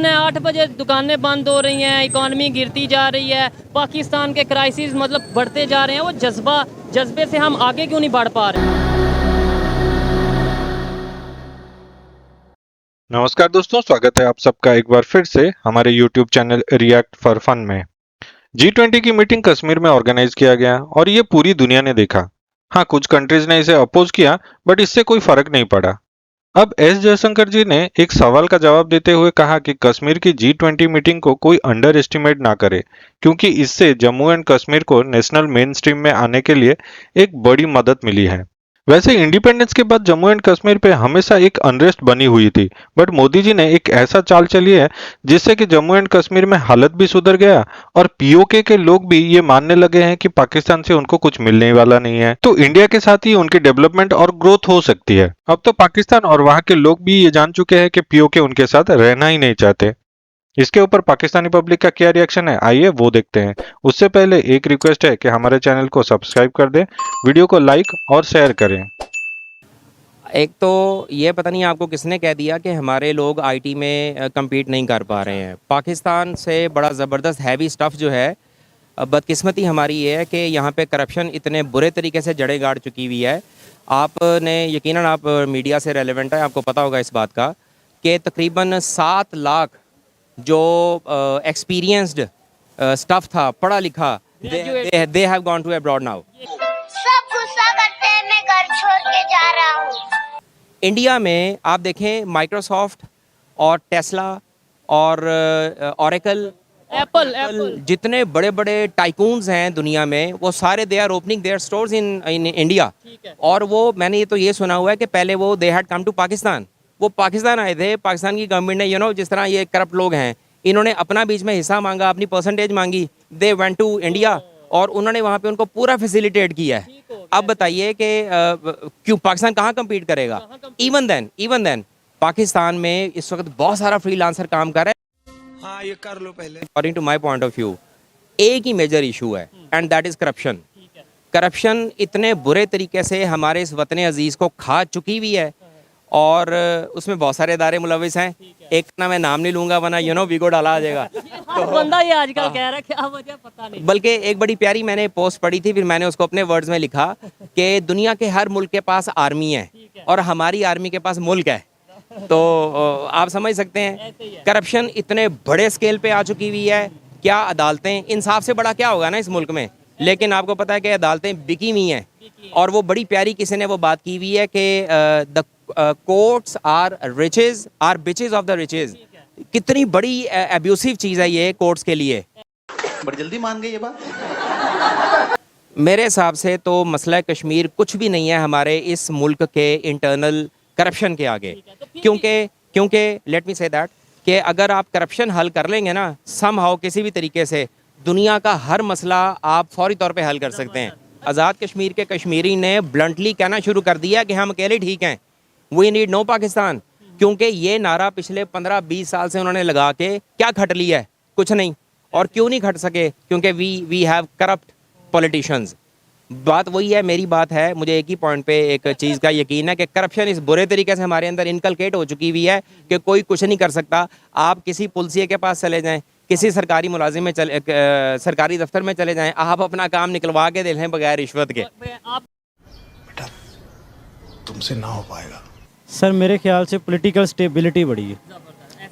ने 8 बजे दुकानें बंद हो रही हैं, इकॉनमी गिरती जा रही है, पाकिस्तान के क्राइसिस मतलब बढ़ते जा रहे हैं। वो जज्बे से हम आगे क्यों नहीं बढ़ पा रहे? नमस्कार दोस्तों, स्वागत है आप सबका एक बार फिर से हमारे YouTube channel react for fun में। G20 की मीटिंग कश्मीर में ऑर्गेनाइज किया गया और ये पूरी दुनिया ने देखा। हाँ, कुछ कंट्रीज ने इसे अपोज किया, बट इससे कोई फर्क नहीं पड़ा। अब एस जयशंकर जी ने एक सवाल का जवाब देते हुए कहा कि कश्मीर की G20 मीटिंग को कोई अंडर एस्टिमेट ना करे, क्योंकि इससे जम्मू एंड कश्मीर को नेशनल मेन स्ट्रीम में आने के लिए एक बड़ी मदद मिली है। वैसे इंडिपेंडेंस के बाद जम्मू एंड कश्मीर पे हमेशा एक अनरेस्ट बनी हुई थी, बट मोदी जी ने एक ऐसा चाल चली है जिससे कि जम्मू एंड कश्मीर में हालत भी सुधर गया और पीओके के लोग भी ये मानने लगे हैं कि पाकिस्तान से उनको कुछ मिलने वाला नहीं है, तो इंडिया के साथ ही उनकी डेवलपमेंट और ग्रोथ हो सकती है। अब तो पाकिस्तान और वहां के लोग भी ये जान चुके हैं कि पीओके उनके साथ रहना ही नहीं चाहते। इसके ऊपर पाकिस्तानी पब्लिक का क्या रिएक्शन है, आइए वो देखते हैं। उससे पहले एक रिक्वेस्ट है कि हमारे चैनल को सब्सक्राइब कर दें, वीडियो को लाइक और शेयर करें। एक तो ये पता नहीं आपको किसने कह दिया कि हमारे लोग आईटी में compete नहीं कर पा रहे हैं। पाकिस्तान से बड़ा ज़बरदस्त हैवी स्टफ़ जो है, बदकिस्मती हमारी ये है कि यहाँ पे करप्शन इतने बुरे तरीके से जड़ें गाड़ चुकी हुई है। आपने यकीनन, आप मीडिया से रेलेवेंट है, आपको पता होगा इस बात का कि तकरीबन 7 लाख जो एक्सपीरियंस्ड स्टफ़ था, पढ़ा लिखा, they have gone to abroad now. सब गुस्सा करते हैं, मैं घर छोड़ के जा रहा हूँ। इंडिया में आप देखें, माइक्रोसॉफ्ट और टेस्ला और ओरेकल, एप्पल जितने बड़े बड़े टाइकून्स हैं दुनिया में, वो सारे they are opening their stores in India. और वो मैंने ये तो ये सुना हुआ है कि पहले वो they had come to Pakistan, वो पाकिस्तान आए थे। पाकिस्तान की गवर्नमेंट ने जिस तरह ये करप्ट लोग हैं, इन्होंने अपना बीच में हिस्सा मांगा, अपनी परसेंटेज मांगी, दे वेंट टू इंडिया और उन्होंने वहाँ पे उनको पूरा फैसिलिटेट किया है। अब बताइए कि क्यों पाकिस्तान कहाँ कम्पीट करेगा? इवन देन पाकिस्तान में इस वक्त बहुत सारा फ्रीलांसर काम कर रहा है। हाँ, ये कर लो पहले। According to my point of view, एक ही मेजर इशू है and that is corruption. Corruption इतने बुरे तरीके से हमारे इस वतन अजीज़ को खा चुकी हुई है और उसमें बहुत सारे इदारे मुलविस हैं। एक ना मैं नाम नहीं लूँगा, वरना वीगो डाला आ जाएगा। तो बंदा ये आजकल कह रहा है, क्या वजह पता नहीं। बल्कि एक बड़ी प्यारी मैंने पोस्ट पढ़ी थी, फिर मैंने उसको अपने वर्ड्स में लिखा कि दुनिया के हर मुल्क के पास आर्मी है और हमारी आर्मी के पास मुल्क है। तो आप समझ सकते हैं करप्शन इतने बड़े स्केल पे आ चुकी हुई है। क्या अदालतें, इंसाफ से बड़ा क्या होगा ना इस मुल्क में, लेकिन आपको पता है कि अदालतें बिकी हुई हैं। और वो बड़ी प्यारी किसी ने वो बात की हुई है कि the courts are riches, are bitches of the riches. कितनी बड़ी एब्यूसिव चीज़ है ये कोर्ट्स के लिए। बड़ी जल्दी मान गई ये बात। मेरे हिसाब से तो मसला कश्मीर कुछ भी नहीं है हमारे इस मुल्क के इंटरनल करप्शन के आगे। क्योंकि लेट मी से दैट कि अगर आप करप्शन हल कर लेंगे ना समहाउ, किसी भी तरीके से, दुनिया का हर मसला आप फौरी तौर पे हल कर सकते हैं। आज़ाद कश्मीर के कश्मीरी ने ब्लंटली कहना शुरू कर दिया कि हम अकेले ठीक हैं, वी नीड नो पाकिस्तान। क्योंकि ये नारा पिछले 15-20 साल से उन्होंने लगा के क्या खट लिया है? कुछ नहीं। और क्यों नहीं खट सके? क्योंकि वी हैव करप्ट पॉलिटिशियंस। बात वही है, मेरी बात है, मुझे एक ही पॉइंट पे एक चीज़ का यकीन है कि करप्शन इस बुरे तरीके से हमारे अंदर इनकलकेट हो चुकी हुई है कि कोई कुछ नहीं कर सकता। आप किसी पुलिसिया के पास चले जाएं, किसी सरकारी मुलाजिम में सरकारी दफ्तर में चले जाएं, आप अपना काम निकलवा के दे लें बगैर रिश्वत के। बेटा, तुमसे ना हो पाएगा। सर मेरे ख्याल से पॉलिटिकल स्टेबिलिटी बढ़ी है।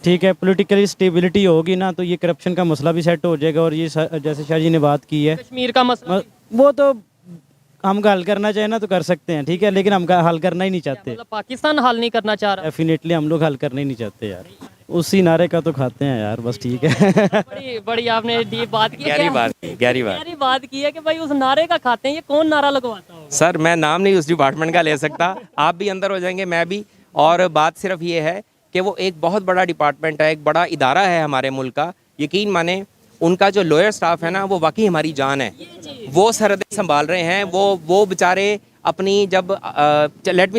ठीक है, पॉलिटिकल स्टेबिलिटी होगी ना तो ये करप्शन का मसला भी सेट हो जाएगा। और ये जैसे शाह जी ने बात की है, कश्मीर का मसला वो तो हम हल करना चाहें ना तो कर सकते हैं, ठीक है, लेकिन हम हल करना ही नहीं चाहते। मतलब पाकिस्तान हल नहीं करना चाह रहा। डेफिनेटली हम लोग हल करना ही नहीं चाहते यार। उसी नारे का तो खाते हैं यार, बस ठीक है। बड़ी बड़ी आपने डीप बात की है। गहरी बात की है कि भाई उस नारे का खाते हैं। ये कौन नारा लगवाता होगा? सर मैं नाम नहीं उस डिपार्टमेंट का ले सकता, आप भी अंदर हो जाएंगे, मैं भी। और बात सिर्फ ये है कि वो एक बहुत बड़ा डिपार्टमेंट है, एक बड़ा इदारा है हमारे मुल्क का। यकीन माने उनका जो लोअर स्टाफ है ना, वो वाकई हमारी जान है। वो सरहदें संभाल रहे हैं, वो बेचारे अपनी जब let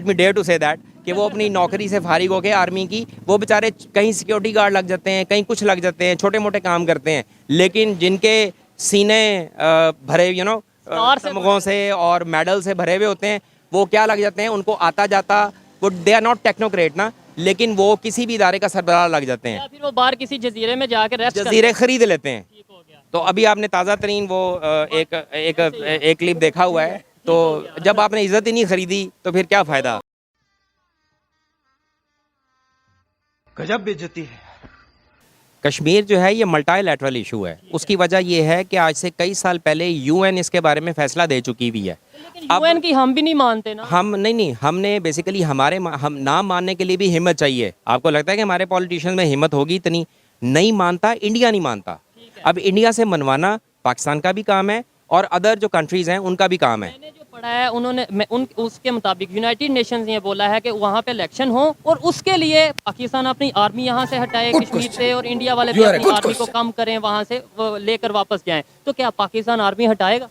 me dare to say that कि वो अपनी नौकरी से फारिग होकर आर्मी की, वो बेचारे कहीं सिक्योरिटी गार्ड लग जाते हैं, कहीं कुछ लग जाते हैं, छोटे मोटे काम करते हैं। लेकिन जिनके सीने भरे तमगों से और मेडल से भरे हुए होते हैं, वो क्या लग जाते हैं, उनको आता जाता, वो दे आर नॉट टेक्नोक्रेट ना, लेकिन वो किसी भी इदारे का सरबराह लग जाते हैं, या फिर वो बाहर किसी जजीरे में जाकर रेस्ट जजीरे खरीद लेते हैं। तो अभी आपने ताज़ा तरीन वो एक क्लिप देखा हुआ है, तो जब आपने इज्जत ही नहीं खरीदी तो फिर क्या फ़ायदा। गजब बेइज्जती है। कश्मीर जो है ये मल्टीलैटरल इशू है। उसकी वजह ये है कि आज से कई साल पहले यूएन इसके बारे में फैसला दे चुकी हुई है। यूएन की हम भी नहीं मानते ना। हम नहीं, हमने बेसिकली हम ना मानने के लिए भी हिम्मत चाहिए। आपको लगता है कि हमारे पॉलिटिशियंस में हिम्मत होगी इतनी? नहीं मानता, इंडिया नहीं मानता। अब इंडिया से मनवाना पाकिस्तान का भी काम है और अदर जो कंट्रीज़ हैं उनका भी काम है। मैंने जो पढ़ा है उसके मुताबिक यूनाइटेड नेशंस ने ये बोला है कि वहाँ पे इलेक्शन हो और उसके लिए पाकिस्तान अपनी आर्मी यहाँ से हटाए कश्मीर से, और इंडिया वाले भी अपनी आर्मी को कम करें, वहाँ से लेकर वापस जाएं। तो क्या पाकिस्तान आर्मी हटाएगा?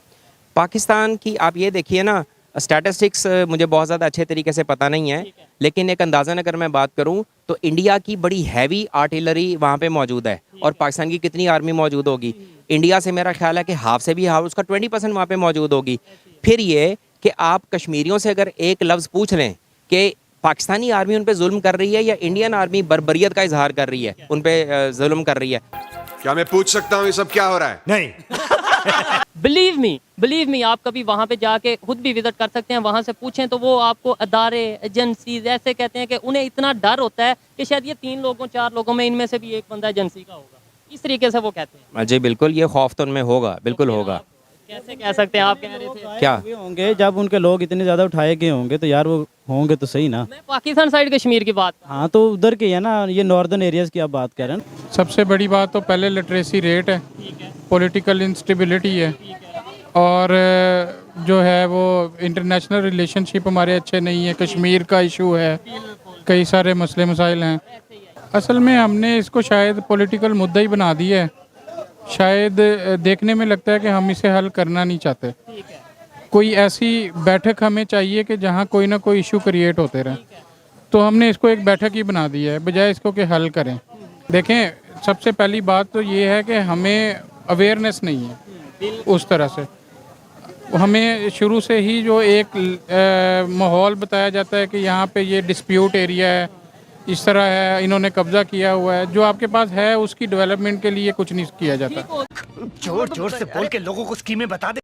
पाकिस्तान की आप ये देखिए ना, स्टैटिस्टिक्स मुझे बहुत ज़्यादा अच्छे तरीके से पता नहीं है, लेकिन एक अंदाज़न अगर मैं बात करूं तो इंडिया की बड़ी हैवी आर्टिलरी वहाँ पे मौजूद है, और पाकिस्तान की कितनी आर्मी मौजूद होगी? इंडिया से मेरा ख्याल है कि हाफ से भी हाफ, उसका 20% वहाँ पे मौजूद होगी। फिर ये कि आप कश्मीरियों से अगर एक लफ्ज़ पूछ लें कि पाकिस्तानी आर्मी उन पर जुल्म कर रही है या इंडियन आर्मी बर्बरियत का इजहार कर रही है, उन पर जुल्म कर रही है, क्या मैं पूछ सकता हूँ ये सब क्या हो रहा है? नहीं। बिलीव मी, आप कभी वहाँ पे जाके खुद भी विजिट कर सकते हैं, वहाँ से पूछें तो वो आपको अदारे, एजेंसीज ऐसे कहते हैं कि उन्हें इतना डर होता है कि शायद ये 3 लोगों 4 लोगों में इनमें से भी एक बंदा एजेंसी का होगा। इस तरीके से वो कहते हैं। जी बिल्कुल, ये खौफ तो उनमें होगा, बिल्कुल होगा। कैसे कह सकते हैं? आप कह रहे थे क्या हुए होंगे जब उनके लोग इतने ज़्यादा उठाए गए होंगे, तो यार वो होंगे तो सही ना। मैं पाकिस्तान साइड कश्मीर की बात। हाँ, तो उधर के है ना, ये नॉर्दर्न एरियाज़ की आप बात कर रहे हैं। सबसे बड़ी बात तो पहले लिटरेसी रेट है, पॉलिटिकल इंस्टेबिलिटी है, और जो है वो इंटरनेशनल रिलेशनशिप हमारे अच्छे नहीं है, कश्मीर का इशू है, कई सारे मसले मसाइल हैं। असल में हमने इसको शायद पॉलिटिकल मुद्दा ही बना दिया है। शायद देखने में लगता है कि हम इसे हल करना नहीं चाहते। कोई ऐसी बैठक हमें चाहिए कि जहाँ कोई ना कोई इशू क्रिएट होते रहे, तो हमने इसको एक बैठक ही बना दी है बजाय इसको कि हल करें। देखें, सबसे पहली बात तो ये है कि हमें अवेयरनेस नहीं है उस तरह से। हमें शुरू से ही जो एक माहौल बताया जाता है कि यहाँ पे ये डिस्प्यूट एरिया है, इस तरह है, इन्होंने कब्जा किया हुआ है, जो आपके पास है उसकी डेवलपमेंट के लिए कुछ नहीं किया जाता। जोर जोर से बोल के लोगों को स्कीमें बता दे।